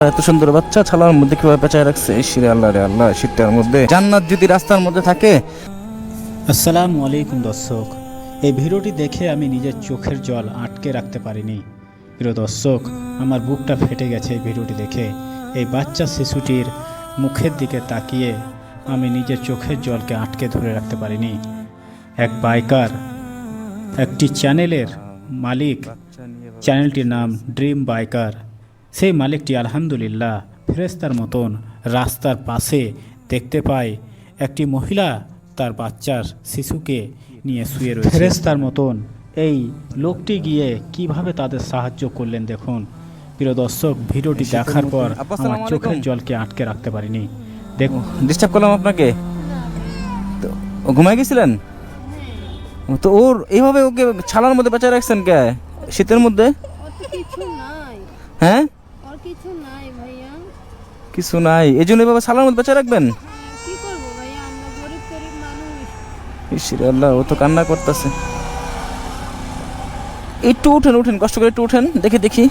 এত সুন্দর বাচ্চা ছালার মধ্যে কিভাবে পেঁচায় রাখছে, শিরে আল্লাহ রে আল্লাহ, শীতটার মধ্যে জান্নাত যদি রাস্তার মধ্যে থাকে। আসসালামু আলাইকুম দর্শক, এই ভিডিওটি দেখে আমি নিজের চোখের জল আটকে রাখতে পারিনি। প্রিয় দর্শক, আমার বুকটা ফেটে গেছে এই ভিডিওটি দেখে। এই বাচ্চা শিশুটির মুখের দিকে তাকিয়ে আমি নিজের চোখের জলকে আটকে ধরে রাখতে পারিনি। এক বাইকার একটি চ্যানেলের মালিক, চ্যানেলটির নাম ড্রিম বাইকার। সেই মালিকটি আলহামদুলিল্লাহ ফেরেশতার মতন রাস্তার পাশে দেখতে পায় একটি মহিলা তার বাচ্চার শিশুকে নিয়ে শুয়ে রয়েছে। ফেরেশতার মতন এই লোকটি গিয়ে কিভাবে তাদের সাহায্য করলেন দেখুন। প্রিয় দর্শক, ভিডিওটি দেখার পর আমার চোখের জলকে আটকে রাখতে পারিনি। দেখুন, ডিস্টার্ব করলাম আপনাকে? তো ঘুমাই গেছিলেন তো? ওর এইভাবে ওকে ছালার মধ্যে পেঁচায় রাখছেন কে শীতের মধ্যে? হ্যাঁ, কিছু নাই এই জন্য এভাবে ছালার মধ্যে পেঁচায় রাখবেন? ইসরে আল্লাহ, ও তো কান্না করতেছে। একটু উঠেন উঠেন, কষ্ট করে একটু উঠেন, দেখি দেখি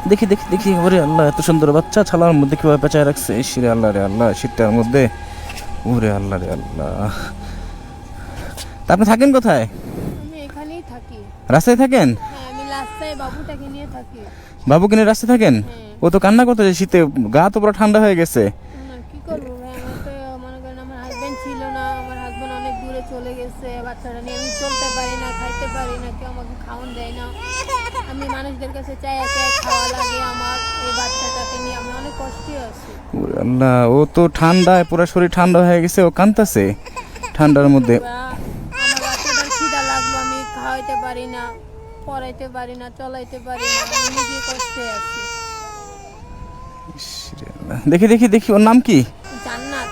দেখি দেখি দেখি। ওরে আল্লাহ, এত সুন্দর বাচ্চা ছালার মধ্যে কিভাবে পেঁচায় রাখছে, ইসরে আল্লাহ রে আল্লাহ, শীতটার মধ্যে। ওরে আল্লাহ রে আল্লাহ। তা আপনি থাকেন কোথায়? আমি এখানেই থাকি। রাস্তায় থাকেন? হ্যাঁ, আমি রাস্তায় বাবুটাকে নিয়ে থাকি। বাবুকে নিয়ে রাস্তায় থাকেন? ও তো কান্না করতেছে শীতে, গা তো পুরো ঠান্ডা হয়ে গেছে। কি করবো ভাই, আমার তো মনে করেন আমার হাজবেন্ড ছিল না, আমার হাজবেন্ড অনেক দূরে চলে গেছে। বাচ্চাটা নিয়ে আমি চলতে পারি না, খাইতে পারি না, কেউ আমাকে খাওয়ান দেয় না। আমি মানুষদের কাছে চাই খাওয়া লাগে আমার। এই বাচ্চাটাকে নিয়ে আমি অনেক কষ্টে আছি। ওরে আল্লাহ, ও তো ঠান্ডায় পুরো শরীর ঠান্ডা হয়ে গেছে, ও কাঁদতেছে ঠান্ডার মধ্যে। আমার বাচ্চাটার খিদা লাগলো, আমি খাওয়াইতে পারি না, পড়াইতে পারি না, চলাইতে পারি না, আমি নিজে কষ্টে আছি। দেখি দেখি দেখি, ওর নাম কি? জান্নাত।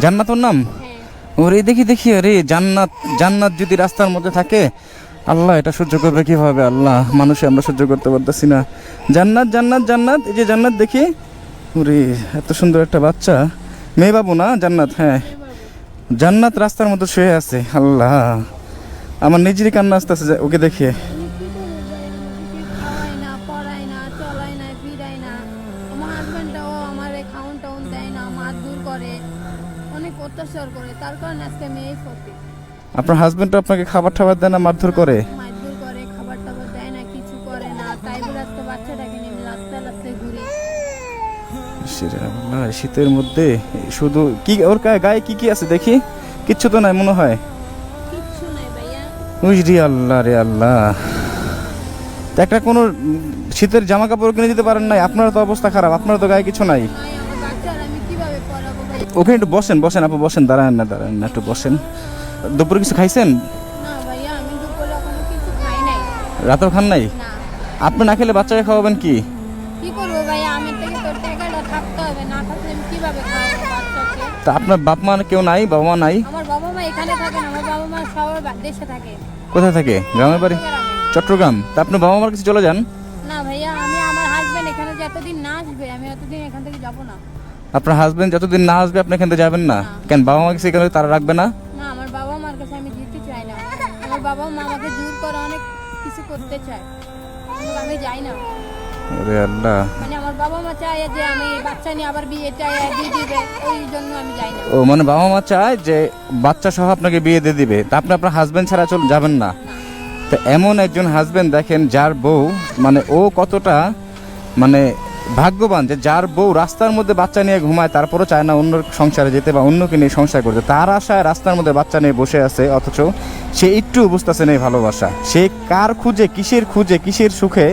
জান্নাত ওর নাম? হ্যাঁ। ওরে দেখি দেখি, আরে জান্নাত, জান্নাত যদি রাস্তার মধ্যে থাকে, আল্লাহ এটা সহ্য করবে কিভাবে? আল্লাহ, মানুষে আমরা সহ্য করতে পারতেছি না। জান্নাত জান্নাত জান্নাত, এই যে জান্নাত দেখি। ওরে এত সুন্দর একটা বাচ্চা, মেয়ে বাবু না জান্নাত? হ্যাঁ, জান্নাত রাস্তার মধ্যে শুয়ে আছে। আল্লাহ, আমার নিজেরই কান্না আসতেছে ওকে দেখে। আপনার হাজবেন্ডও আপনাকে খাবার টাবার দেয় না, মারধর করে? খাবার টাবার দেয় না, কিছু করে না, তাই বলে আজকে বাচ্চাটাকে নিয়ে রাস্তায় রাস্তায় ঘুরি। শীতের মধ্যে শুধু কি ওর গায়ে কি কি আছে দেখি? কিচ্ছু তো নাই মনে হয়। কিচ্ছু নাই ভাইয়া। উজরি আল্লাহ রে আল্লাহ। একটা কোনো শীতের জামা কাপড় কিনে দিতে পারেন নাই? আপনার তো অবস্থা খারাপ, আপনার তো গায়ে কিছু নাই। আমার বাচ্চার আমি কিভাবে পড়াবো ভাই? ওখানে একটু বসেন, বসেন আপু, বসেন, দাঁড়ান না একটু বসেন। দুপুরে কিছু খাইছেন? না ভাইয়া, আমি দুপুরে কোনো কিছু খাই নাই। রাতেও খান নাই? না। আপনি না খেলে বাচ্চাকে খাওয়াবেন কি? কি করবো ভাইয়া, আমার থেকে তো টাকাটা থাকতে হবে, না থাকলে আমি কিভাবে খাওয়াবো বাচ্চাকে? তা আপনার বাপ মা কেউ নাই, বাবা মা নাই? আমার বাবা মা এখানে থাকে না, আমার বাবা মা সবাই দেশে থাকে। কোথায় থাকে? গ্রামের বাড়ি? চট্টগ্রামে। চট্টগ্রাম? তা আপনার বাবা মার কাছে চলে যান। না ভাইয়া, আমি আমার হাজবেন্ড এখানে যতদিন না আসবে আমি ততদিন এখান থেকে যাব না। আপনার হাজবেন্ড যতদিন না আসবে আপনি এখান থেকে যাবেন না? কেন, বাবা মা কাছে এখানে তারা রাখবে না? না, আমার বাবা মার কাছে আমি যেতে চাই না। আমার বাবা মা আমাকে জোর করে অনেক কিছু করতে চায়, কিন্তু আমি যাই না। ওরে আল্লাহ। মানে আমার বাবা মা চায় যে আমি বাচ্চা নিয়ে আবার বিয়ে চাই, দিয়ে দিবে, ওই জন্য আমি যাই না। ও মানে বাবা মা চায় যে বাচ্চা সহ আপনাকে বিয়ে দিয়ে দিবে, তা আপনি আপনার হাজবেন্ড ছাড়া যাবেন না? তো এমন একজন হাজবেন্ড দেখেন যার বউ, মানে ও কতটা মানে ভাগ্যবান যে যার বউ রাস্তার মধ্যে বাচ্চা নিয়ে ঘুমায়, তারপরও চায় না অন্য সংসারে যেতে বা অন্যকে নিয়ে সংসার করতে। তার আশায় রাস্তার মধ্যে বাচ্চা নিয়ে বসে আছে, অথচ সে একটু বুঝতেছে না এই ভালোবাসা। সে কার খুঁজে, কিসের সুখে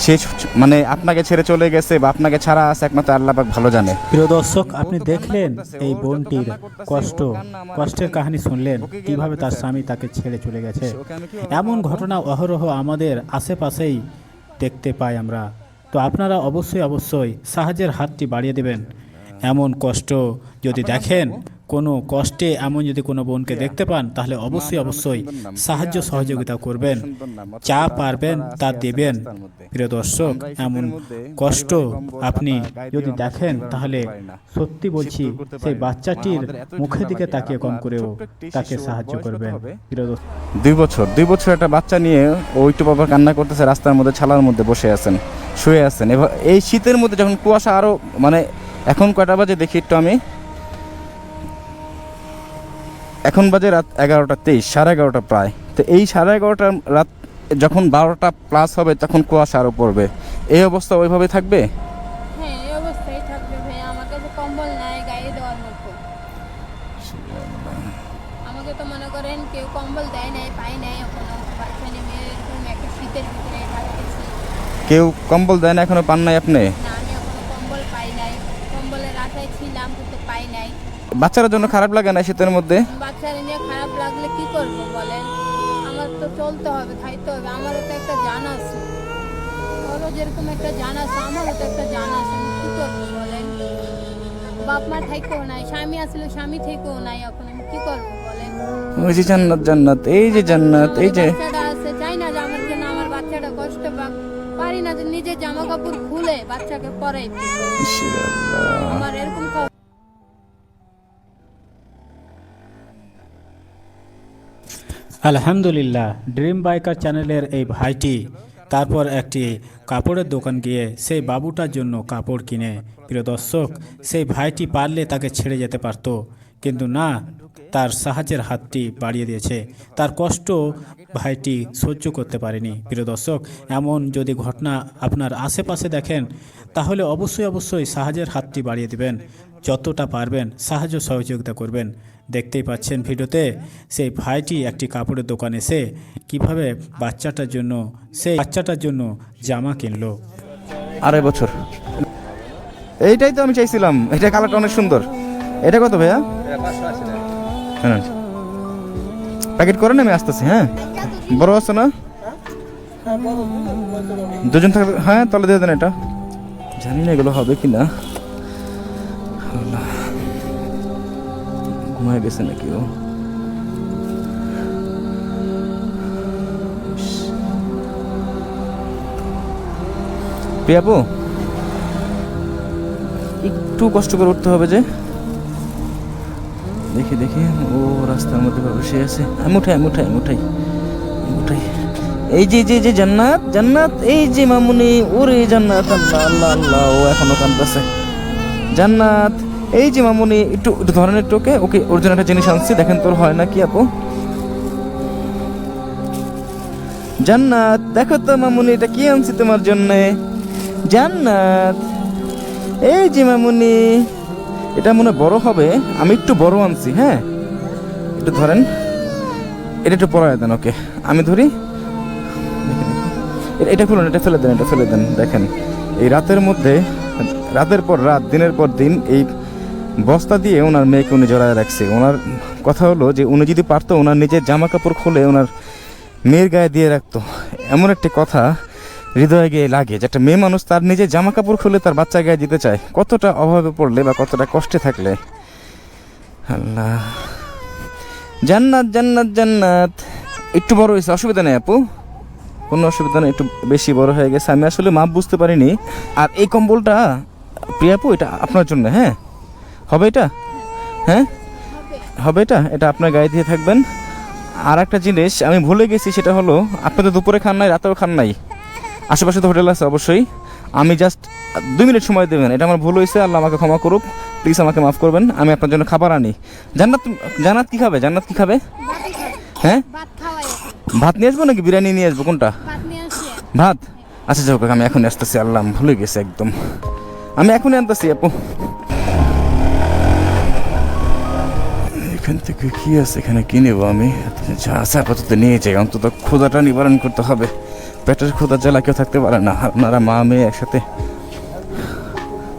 সে মানে আপনাকে ছেড়ে চলে গেছে বা আপনাকে ছাড়া আছে, একমাত্র আল্লাহ পাক ভালো জানে। প্রিয় দর্শক, আপনি দেখলেন এই বোনটির কষ্টের কাহিনী শুনলেন, কিভাবে তার স্বামী তাকে ছেড়ে চলে গেছে। এমন ঘটনা অহরহ আমাদের আশেপাশেই দেখতে পাই আমরা। তো আপনারা অবশ্যই সাহায্যের হাতটি বাড়িয়ে দেবেন। এমন কষ্ট যদি দেখেন কোনো কষ্টে এমন যদি কোনো বোনকে দেখতে পান তাহলে অবশ্যই সাহায্য সহযোগিতা করবেন, যা পারবেন তা দেবেন। প্রিয় দর্শক, এমন কষ্ট আপনি যদি দেখেন তাহলে সত্যি বলছি সেই বাচ্চাটির মুখের দিকে তাকিয়ে কম করেও তাকে সাহায্য করবেন। প্রিয় দর্শক, 2 বছর একটা বাচ্চা নিয়ে ও একটু বাবা কান্না করতেছে, রাস্তার মধ্যে ছালার মধ্যে বসে আছেন, শুয়ে আছেন। এবার এই শীতের মধ্যে যখন কুয়াশা আরও মানে এখন কয়টা বাজে দেখি একটু আমি, এখন বাজে রাত 11:23, 11:30 প্রায়। তো এই 11:30 রাত যখন 12টা প্লাস হবে তখন কুয়াশা আরও পড়বে। এই অবস্থা ওইভাবে থাকবে? হ্যাঁ, এই অবস্থায় থাকবে ভাই। আমার কাছে কম্বল নাই গায়ে দেওয়ার মতো। আমাকে তো মনে করেন কেউ কম্বল দেয় নাই, পাই নাই এখনো। বাচ্চা নেমে এরকম একটা শীতের ভিতরে থাকতেছি। কেউ কম্বল দেয় না, এখনো পান নাই আপনি? না, আমি এখনো কম্বল পাই নাই। কম্বলের আশায় ছিলাম কিন্তু পাই নাই। বাচ্চার জন্য খারাপ লাগে না শীতের মধ্যে? বাচ্চারা নিয়ে খারাপ লাগলে কি করব বলেন? আমার তো চলতে হবে, খাইতে হবে। আমারও তো একটা জান আছে, ওরও যেরকম একটা জান আছে, আমারও তো একটা জান আছে। আমি কি করবো বলেন? বাপ মা থেকেও নাই, স্বামী আসলে স্বামী থেকেও নাই। এখন আমি কি করবো বলেন? ওই যে জান্নাত, জান্নাত, এই যে জান্নাত, এই যে বাচ্চাটা আছে, চাই না যে আমার জন্য আমার বাচ্চাটা কষ্ট পাক। পারি না যে নিজের জামা কাপড় খুলে বাচ্চাকে পরাই। ইস আল্লাহ। আমার এরকম আলহামদুলিল্লাহ, ড্রিম বাইকার চ্যানেলের এই ভাইটি তারপর একটি কাপড়ের দোকান গিয়ে সেই বাবুটার জন্য কাপড় কিনে, প্রিয় দর্শক, সেই ভাইটি পারলে তাকে ছেড়ে যেতে পারত, কিন্তু না, তার সাহায্যের হাতটি বাড়িয়ে দিয়েছে। তার কষ্ট ভাইটি সহ্য করতে পারেনি। প্রিয় দর্শক, এমন যদি ঘটনা আপনার আশেপাশে দেখেন তাহলে অবশ্যই সাহায্যের হাতটি বাড়িয়ে দিবেন, যতটা পারবেন সাহায্য সহযোগিতা করবেন। দেখতেই পাচ্ছেন ভিডিওতে সেই ভাইটি একটি কাপড়ের দোকানে এসে কিভাবে বাচ্চাটার জন্য জামা কিনলো। 2.5 বছর। এইটাই তো আমি চাইছিলাম, এটা কালারটা অনেক সুন্দর। এটা কত ভাইয়া? হ্যাঁ, প্যাকেট করেন, আমি আসতেছি। হ্যাঁ, বড় আছে না? দুজন থাকবে। হ্যাঁ, তাহলে দিয়ে দেন। এটা জানি না এগুলো হবে কি না। ঘুমায় গেছে নাকি ও? প্রিয়াপু, একটু কষ্ট করে উঠতে হবে যে। দেখি দেখি, ও রাস্তার মধ্যে বসে আছে। আমি উঠাই। এই যে জান্নাত, জান্নাত, এই যে মামুনি, ওরে জান্নাত, আল্লাহ আল্লাহ আল্লাহ, ও এখনো কাঁদতেছে। জান্নাত, এই যে মামুনি, একটু ধরনের টোকে। ওকে, ওর জন্য একটা জিনিস আনছি, দেখেন তোর হয় না কি আপু। জান্নাত, দেখো তো মামুনি, এটা কি আনছি তোমার জন্যে। জান্নাত, এই যে মামুনি, এটা মনে বড় হবে, আমি একটু বড় আনছি। হ্যাঁ, একটু ধরেন, এটা একটু পরায় দেন ওকে, আমি ধরি। এটা খুলুন, এটা ফেলে দেন। দেখেন, এই রাতের মধ্যে, রাতের পর রাত, দিনের পর দিন এই বস্তা দিয়ে ওনার মেয়েকে উনি জড়ায় রাখছে। ওনার কথা হলো যে উনি যদি পারতো ওনার নিজের জামা কাপড় খুলে ওনার মেয়ের গায়ে দিয়ে রাখতো। এমন একটা কথা হৃদয়ে গিয়ে লাগে যে একটা মেয়ে মানুষ তার নিজের জামা কাপড় খুলে তার বাচ্চা গায়ে দিতে চায়, কতটা অভাবে পড়লে বা কতটা কষ্টে থাকলে। আল্লাহ, জান্নাত, জান্নাত, জান্নাত, একটু বড় হয়েছে, অসুবিধা নেই আপু, কোনো অসুবিধা নেই, একটু বেশি বড় হয়ে গেছে। আমি আসলে মাপ বুঝতে পারিনি। আর এই কম্বলটা প্রিয়াপু, এটা আপনার জন্য। হ্যাঁ, হবে এটা? হ্যাঁ, হবে এটা। এটা আপনার গায়ে দিয়ে থাকবেন। আর একটা জিনিস আমি ভুলে গেছি, সেটা হলো আপনি তো দুপুরে খান নাই, রাতেও খান নাই, আশেপাশে তো হোটেল আছে অবশ্যই। আমি জাস্ট 2 মিনিট সময় দেবেন, এটা আমার ভুল হয়েছে, আল্লাহ আমাকে ক্ষমা করুক, প্লিজ আমাকে মাফ করবেন। আমি আপনার জন্য খাবার আনি। জান্নাত কি খাবে? জান্নাত কি খাবে? হ্যাঁ, ভাত নিয়ে আসবো নাকি বিরিয়ানি নিয়ে আসবো, কোনটা? ভাত? আচ্ছা যাও, আমি এখনই আসতেছি। আল্লাহ, আমি ভুলে গেছি একদম, আমি এখনই আনতেছি আপু। এখান থেকে কি আছে, এখানে কি নেবো আমি? যা আছে আপাতত নিয়ে যাই, অন্তত ক্ষুধাটা নিবারণ করতে হবে। পেটের ক্ষুধার জ্বালা কেউ থাকতে পারে না, আপনারা মা মেয়ে একসাথে।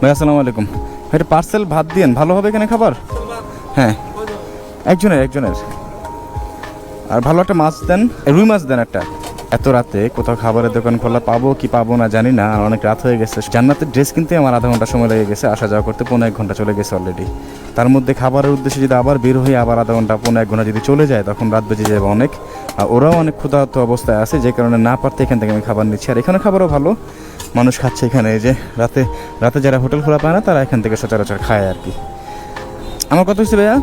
ভাই আসসালামু আলাইকুম, একটা পার্সেল ভাত দিয়েন, ভালো হবে এখানে খাবার? হ্যাঁ, একজনের। আর ভালো একটা মাছ দেন, রুই মাছ দেন একটা। এত রাতে কোথাও খাবারের দোকান খোলা পাবো কি পাবো না জানি না, আর অনেক রাত হয়ে গেছে। জান্নাতের ড্রেস কিনতে আমার আধা ঘন্টা সময় লেগে গেছে, আসা যাওয়া করতে 1.5 ঘন্টা চলে গেছে অলরেডি। তার মধ্যে খাবারের উদ্দেশ্যে যদি আবার বের হয়ে আবার আধা ঘন্টা 1.5 ঘন্টা যদি চলে যায়, তখন রাত বেজে যাবে অনেক। আর ওরাও অনেক ক্ষুধার্ত অবস্থায় আছে, যে কারণে না পারতে এখান থেকে আমি খাবার নিচ্ছি। আর এখানে খাবারও ভালো, মানুষ খাচ্ছে এখানে। এই যে রাতে যারা হোটেল খোলা পায় না তারা এখান থেকে সচরাচর খায় আর কি। আমার কত হচ্ছে ভাইয়া?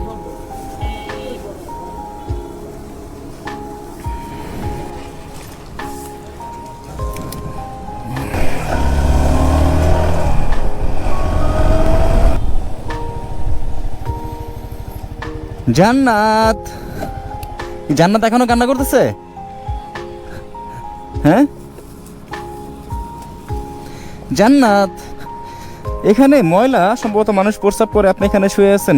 জান্নাত, জান্নাত এখনো কান্না করতেছে? হ্যাঁ জান্নাত, এখানে ময়লা সম্ভবত মানুষ প্রস্রাব করে, আপনি এখানে শুয়ে আছেন।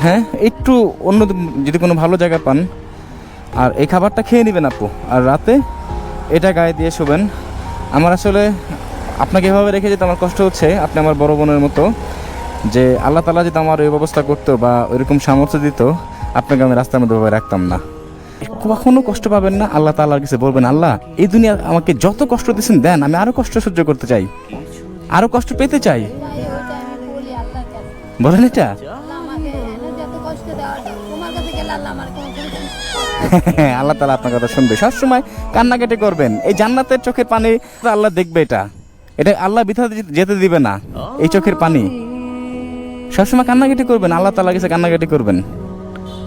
হ্যাঁ, একটু অন্য যদি কোনো ভালো জায়গা পান, আর এই খাবারটা খেয়ে নেবেন আপু, আর রাতে এটা গায়ে দিয়ে শোবেন। আমার আসলে আপনাকে এভাবে রেখে যেতে আমার কষ্ট হচ্ছে, আপনি আমার বড় বোনের মতো। যে আল্লাহ তাআলা যদি আমার এই ব্যবস্থা করতো বা ওইরকম সামর্থ্য দিত, আপনাকে আমি রাস্তার মধ্যে ভাবে রাখতাম না। কখনো কষ্ট পাবেন না, আল্লাহ তাআলার কাছে বলবেন, আল্লাহ এই দুনিয়া আমাকে যত কষ্ট দিয়েছেন দেন, আমি আরো কষ্ট সহ্য করতে চাই, আরো কষ্ট পেতে চাই। ভাই, ওইটা আমি বলি আল্লাহর কাছে, বলেন এটা? আল্লাহ আমাকে এনে যত কষ্ট দেওয়াটা তোমার কাছে গেলে আল্লাহ আমার কোনো কষ্ট আল্লাহ তাআলা আপনার কথা শুনবে। সবসময় কান্নাকাটি করবেন, এই জান্নাতের চোখের পানি আল্লাহ দেখবে। এটা আল্লাহ বৃথা যেতে দিবে না, এই চোখের পানি। সবসময় কান্নাকাটি করবেন, আল্লাহ তাআলার কাছে কান্নাকাটি করবেন।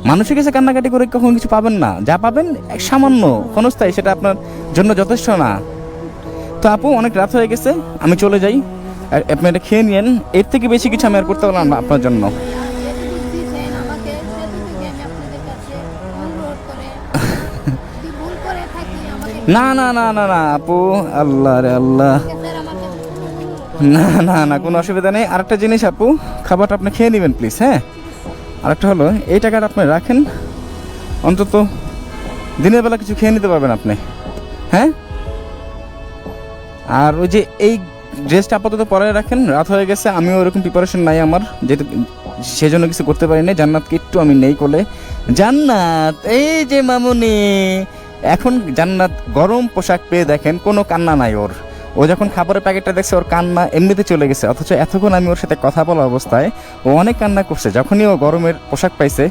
মানুষের কাছে কান্নাকাটি করে কখনো কিছু পাবেন না, যা পাবেন এক সামান্য ক্ষণস্থায়ী, সেটা আপনার জন্য যথেষ্ট না। তো আপু অনেক রাত হয়ে গেছে, আমি চলে যাই। আর আপনি এটা খেয়ে নিয়েন, এর থেকে বেশি কিছু আমি আর করতে পারলাম না আপনার জন্য। যেটুকু দিয়েছেন আমাকে সেটুকুই আমি আপনাদের কাছে অনুরোধ করে, যদি ভুল করে থাকি আমাকে না না না না না আপু, আল্লাহ রে আল্লাহ, স্যার আমার কাছে কোনো না না না, কোনো অসুবিধা নেই। আরেকটা জিনিস আপু, খাবারটা আপনি খেয়ে নেবেন প্লিজ। হ্যাঁ, আরেকটা হলো, এই টাকাটা আপনি রাখেন, অন্তত দিনের বেলা কিছু খেয়ে নিতে পারবেন আপনি। হ্যাঁ, আর ওই যে এই ড্রেসটা আপাতত পরে রাখেন, রাত হয়ে গেছে, আমিও ওরকম প্রিপারেশন নাই আমার, যেহেতু সেজন্য কিছু করতে পারি না। জান্নাতকে একটু আমি নেই কোলে। জান্নাত, এই যে মামুনি, এখন জান্নাত গরম পোশাক পেয়ে দেখেন কোনো কান্না নাই ওর। ও যখন খাবারের প্যাকেটটা দেখছে, ওর কান্না এমনিতে চলে গেছে, অথচ এতক্ষণ আমি ওর সাথে কথা বলা অবস্থায় ও অনেক কান্না করছে। যখনই ও গরমের পোশাক পাইছে,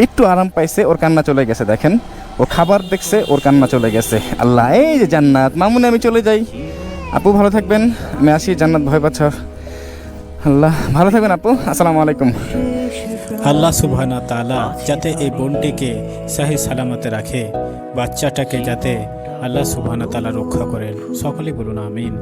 একটু আরাম পাইছে, ওর কান্না চলে গেছে। দেখেন, ও খাবার দেখছে, ওর কান্না চলে গেছে। আল্লাহ, এই যে জান্নাত মামুনি, আমি চলে যাই। আপু ভালো থাকবেন, আমি আসি। জান্নাত ভয় পাচ্ছ। আল্লাহ ভালো থাকবেন আপু, আসসালামু আলাইকুম। আল্লাহ সুবহানাহু ওয়া তাআলা যাতে এই বোনটিকে সহি সালামতে রাখে, বাচ্চাটাকে যাতে আল্লাহ সুবহানাহু ওয়া তাআলা রক্ষা করেন। সকলেই বলুন আমিন।